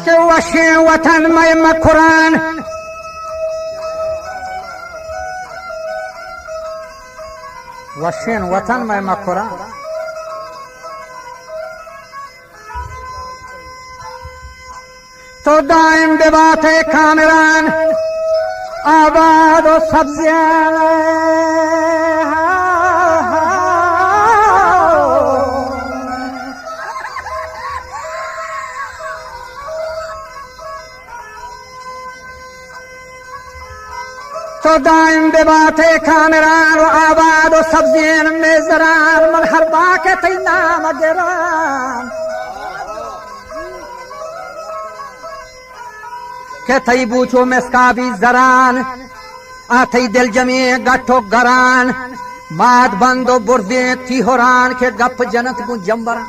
के वशे वतन में मकुरान वशीन वतन में मकुरान तो दाइम बेबात कामरान आबाद और सब्जियां तो दाइम बेबात कामरान और आबाद और सब्जियां में जरान मन हर बाके तई नाम गिरान के थई बूछो मेस्का भी जरान आथई दिल जमी गठो गरान माद बंदो बुर्दे तिहोरान के गप जनत को जंबरा